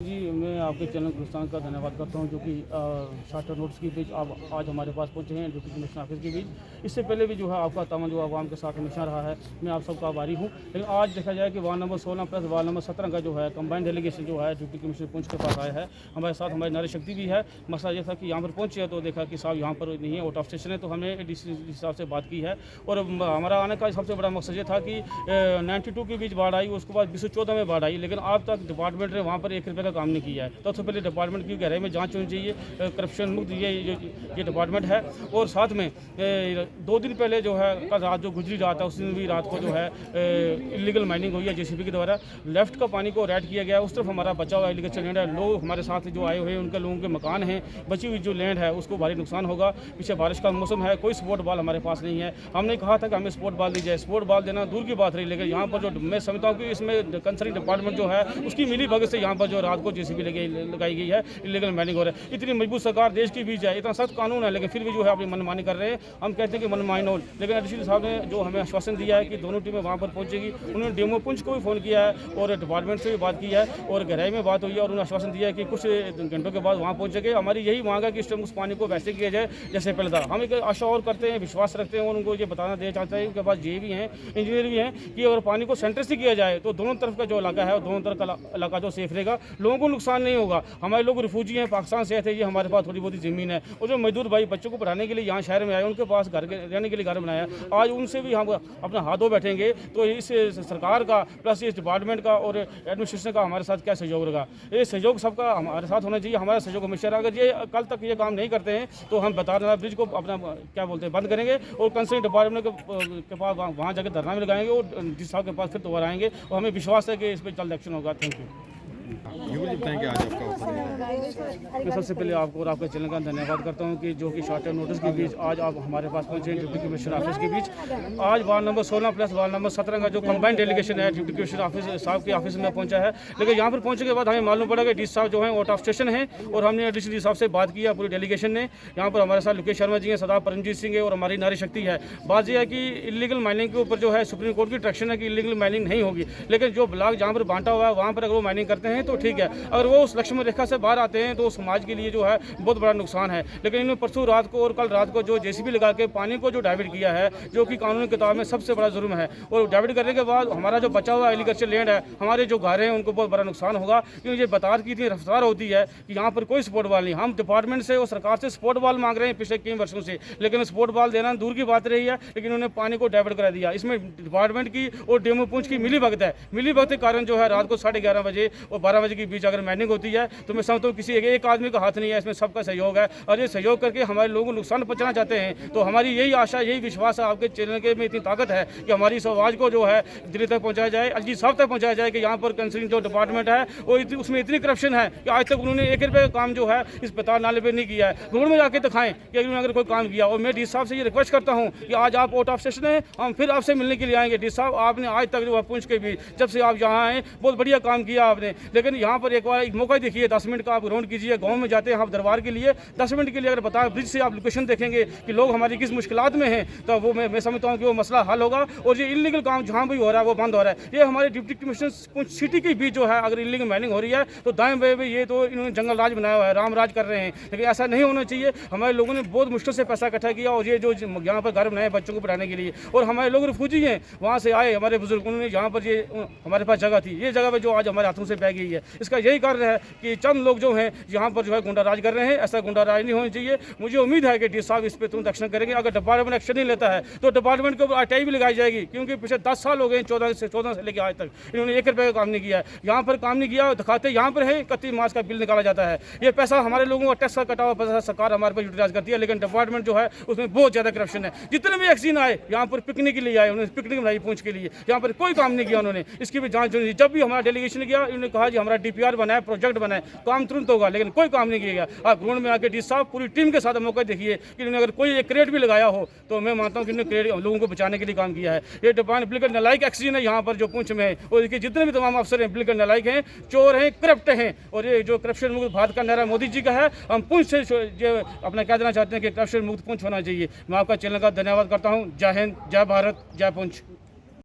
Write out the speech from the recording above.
जी, मैं आपके चैनल गुलिस्तान का धन्यवाद करता हूं जो कि शार्टर नोट्स के बीच आप आज हमारे पास पहुंचे हैं डिप्टी कमिश्नर ऑफिस के बीच। इससे पहले भी जो है आपका तमाम जो आवाम के साथ हमेशा रहा है, मैं आप सबका आभारी हूं। लेकिन आज देखा जाए कि ward number 16 plus ward number 17 का जो है कंबाइंड डेलीगेशन जो है डिप्टी कमिश्नर पुंछ के पास आया है। हमारे साथ हमारी नारी शक्ति भी है। मसला ये था कि यहाँ पर पहुँचे तो देखा कि साहब यहाँ पर नहीं है, आउट ऑफ स्टेशन है, तो हमने डीसी साहब से बात की है। और हमारा आने का सबसे बड़ा मकसद ये था कि 92 के बीच बाढ़ आई, उसके बाद 2014 में बाढ़ आई, लेकिन अब तक डिपार्टमेंट ने वहाँ पर 1 रुपये का काम नहीं किया है। सबसे पहले डिपार्टमेंट की गहराई में जांच होनी चाहिए, करप्शन मुक्त ये डिपार्टमेंट है। और साथ में 2 दिन पहले जो है कल रात जो गुजरी रात है उस दिन भी रात को जो है इलीगल माइनिंग हुई है जेसीबी के द्वारा। लेफ्ट का पानी को रेड किया गया, उस तरफ हमारा बचा हुआ इलीगल लैंड है। लोग हमारे साथ जो आए हुए हैं उनके लोगों के मकान हैं, बची हुई जो लैंड है उसको भारी नुकसान होगा। पीछे बारिश का मौसम है, कोई स्पोर्ट बॉल हमारे पास नहीं है। हमने कहा था कि हमें स्पोर्ट बॉल दी जाए, स्पोर्ट बॉल देना दूर की बात रही, लेकिन यहाँ पर जो मैं समझता हूँ कि इसमें कंसर्न डिपार्टमेंट जो है उसकी मिली भगत से यहाँ पर जो रात को जेसीबी लगाई गई है, इलीगल माइनिंग हो रहा है। इतनी मजबूत सरकार देश की बीच है, इतना सख्त कानून है, लेकिन फिर भी जो है अपनी मनमानी कर रहे हैं। हम कहते हैं कि मनमानी हो, लेकिन एडिशनल साहब ने जो हमें आश्वासन दिया है कि दोनों टीमें वहाँ पर पहुँचेगी। उन्होंने डेमो पुंछ को भी फ़ोन किया है और डिपार्टमेंट से भी बात की है और गहराई में बात हुई है और उन्होंने आश्वासन दिया है कि कुछ घंटों के बाद वहाँ पहुँचेंगे। हमारी यही मांग है कि इस टाइम उस पानी को वैसे किया जाए जैसे पहले था। हम एक आशा और करते हैं, विश्वास रखते हैं और उनको ये बताना देना चाहते हैं, उनके पास ये भी हैं, इंजीनियर भी हैं, कि अगर पानी को सेंटर से किया जाए तो दोनों तरफ का जो इलाका है, दोनों तरफ का इलाका जो सेफ रहेगा, लोगों को नुकसान नहीं होगा। हमारे लोग रिफ्यूजी हैं, पाकिस्तान से थे, ये हमारे पास थोड़ी बहुत ज़मीन है। और जो मजदूर भाई बच्चों को पढ़ाने के लिए यहाँ शहर में आए, उनके पास घर रहने के लिए घर बनाया, आज उनसे भी हम अपना हाथ धो बैठेंगे। तो इस सरकार का प्लस इस डिपार्टमेंट का और एडमिनिस्ट्रेशन का हमारे साथ क्या सहयोग रहेगा? ये सहयोग सबका हमारे साथ होना चाहिए, हमारा सहयोग हमेशा। अगर ये कल तक ये काम नहीं करते हैं तो हम बतारनाला ब्रिज को अपना क्या बोलते हैं बंद करेंगे और कंसर्न डिपार्टमेंट के पास वहाँ जाकर धरना भी लगाएंगे और जिस साहब के पास फिर दोबारा आएंगे और हमें विश्वास है कि इस पर जल्द एक्शन होगा। Thank you. मैं सबसे पहले आपको और आपके चैनल का धन्यवाद करता हूं कि जो कि शॉर्ट नोटिस के बीच आज आप हमारे पास पहुंचे हैं डिप्टी कमिश्नर ऑफिस के बीच। आज ward number 16 plus ward number 17 का जो कंबाइंड डेलीगेशन है डिप्टी कमिश्नर ऑफिस साहब के ऑफिस में पहुंचा है। लेकिन यहाँ पर पहुंचने के बाद हमें मालूम पड़ा कि डी साहब जो है आउट ऑफ स्टेशन है और हमने डी साहब से बात किया पूरी डेलीगेशन ने। यहाँ पर हमारे साथ लोकेश शर्मा जी हैं, सरदार परमजीत सिंह है और हमारी नारी शक्ति है। बात यह है कि इलीगल माइनिंग के ऊपर जो है सुप्रीम कोर्ट की डायरेक्शन है कि इलीगल माइनिंग नहीं होगी, लेकिन जो ब्लॉक जहाँ पर बांटा हुआ है वहाँ पर अगर वो माइनिंग करते हैं तो ठीक है। अगर वो उस लक्ष्मण रेखा से बाहर आते हैं तो समाज के लिए जो है बहुत बड़ा नुकसान है। लेकिन इन्होंने परसों रात को और कल रात को जो जेसीबी लगा के पानी को जो डाइवर्ट किया है, जो कि कानूनी किताब में सबसे बड़ा जुर्म है, और डाइवर्ट करने के बाद हमारा जो बचा हुआ एग्रीकल्चर लैंड है, हमारे जो घर हैं उनको बहुत बड़ा नुकसान होगा। क्योंकि ये बतार की इतनी रफ्तार होती है कि यहाँ पर कोई सपोर्ट वाल नहीं। हम डिपार्टमेंट से और सरकार से सपोर्ट वाल मांग रहे हैं पिछले कई वर्षों से, लेकिन सपोर्ट वाल देना दूर की बात रही है, लेकिन उन्होंने पानी को डाइवर्ट करा दिया। इसमें डिपार्टमेंट की और डेमो पुंछ की मिली भगत है। मिली भगत के कारण जो है रात को 11:30 बजे और 12 बजे के बीच अगर माइनिंग होती है तो मैं समझता हूँ किसी एक आदमी का हाथ नहीं है, इसमें सबका सहयोग है। और ये सहयोग करके हमारे लोगों को नुकसान पहुंचाना चाहते हैं, तो हमारी यही आशा यही विश्वास है, आपके चैनल के में इतनी ताकत है कि हमारी इस आवाज़ को जो है दिल्ली तक पहुंचाया जाए, एलजी साहब तक पहुंचाया जाए कि यहाँ पर कंसर्न जो डिपार्टमेंट है और उसमें इतनी करप्शन है कि आज तक उन्होंने 1 रुपये का काम जो है इस पताल नाले पर नहीं किया है। रोड में जाके दिखाएं कि उन्होंने अगर कोई काम किया। और मैं डी साहब से ये रिक्वेस्ट करता हूँ कि आज आप आउट ऑफ स्टेशन हैं, हम फिर आपसे मिलने के लिए आएंगे। डी साहब आपने आज तक जो है पुंछ के भी जब से आप यहाँ आए बहुत बढ़िया काम किया आपने, लेकिन यहाँ पर एक बार एक मौका देखिए, 10 मिनट का आप राउंड कीजिए। गाँव में जाते हैं आप दरबार के लिए 10 मिनट के लिए अगर बताएं, ब्रिज से आप लोकेशन देखेंगे कि लोग हमारी किस मुश्किलात में हैं, तो वो मैं समझता हूँ कि वो मसला हल होगा। और ये इलीगल काम जहाँ भी हो रहा है वो बंद हो रहा है। ये हमारे डिप्टी कमिश्नर पुंछ सिटी के बीच जो है अगर इलीगल माइनिंग हो रही है तो दाएं बाएं ये तो इन्होंने जंगल राज बनाया हुआ है, राम राज कर रहे हैं, लेकिन ऐसा नहीं होना चाहिए। हमारे लोगों ने बहुत मुश्किल से पैसा इकट्ठा किया और ये जो यहाँ पर घर बनाए बच्चों को पढ़ाने के लिए, और हमारे लोग रिफ्यूजी हैं, वहाँ से आए हमारे बुजुर्ग, उन्होंने यहाँ पर ये हमारे पास जगह थी, ये जगह पर जो आज हमारे हाथों से बह गई है। इसका यही कारण है कि चंद लोग जो हैं यहाँ पर जो है गुंडा राज कर रहे हैं। ऐसा गुंडा राज नहीं होना चाहिए। मुझे उम्मीद है कि डी साहब इस पर तुरंत एक्शन करेंगे। अगर डिपार्टमेंट एक्शन नहीं लेता है तो डिपार्टमेंट के ऊपर आरटीआई भी लगाई जाएगी, क्योंकि पिछले 10 साल हो गए, 14 से लेकर आज तक इन्होंने 1 रुपये का काम नहीं किया है। यहाँ पर काम नहीं किया, दिखाते यहाँ पर है 31 मार्च का बिल निकाला जाता है। ये पैसा हमारे लोगों का टैक्स का कटा हुआ पैसा सरकार हमारे पास यूटिलाइज करती है, लेकिन डिपार्टमेंट जो है उसमें बहुत ज़्यादा करप्शन है। जितने भी एक्सीन आए यहाँ पर पिकनिक के लिए आए, उन्होंने पिकनिक बनाई पुंछ के लिए, यहाँ पर कोई काम नहीं किया उन्होंने। इसकी भी जाँच होनी। जब भी हमारा डेलीगेशन गया इन्होंने कहा जी हमारा DPR बनाए, प्रोजेक्ट बनाए, काम तुरंत होगा, लेकिन कोई काम नहीं किया गया। आप ग्राउंड में आके डी साहब पूरी टीम के साथ मौका देखिए कि इन्होंने अगर कोई एक क्रेड भी लगाया हो तो मैं मानता हूँ कि इन्होंने क्रेड लोगों को बचाने के लिए काम किया है। ये डिपार्टमेंट बिल्कुल नलायक एक्सीजन है यहाँ पर जो पुंछ में है, और इसके जितने भी तमाम अफसर हैं बिल्कुल नलायक हैं, चोर हैं, करप्ट हैं। और ये जो करप्शन मुक्त भारत का नारा मोदी जी का है, हम पुंछ से जो अपना कह देना चाहते हैं कि करप्शन मुक्त पुंछ होना चाहिए। मैं आपका चैनल का धन्यवाद करता हूँ। जय हिंद, जय भारत, जय पुंछ।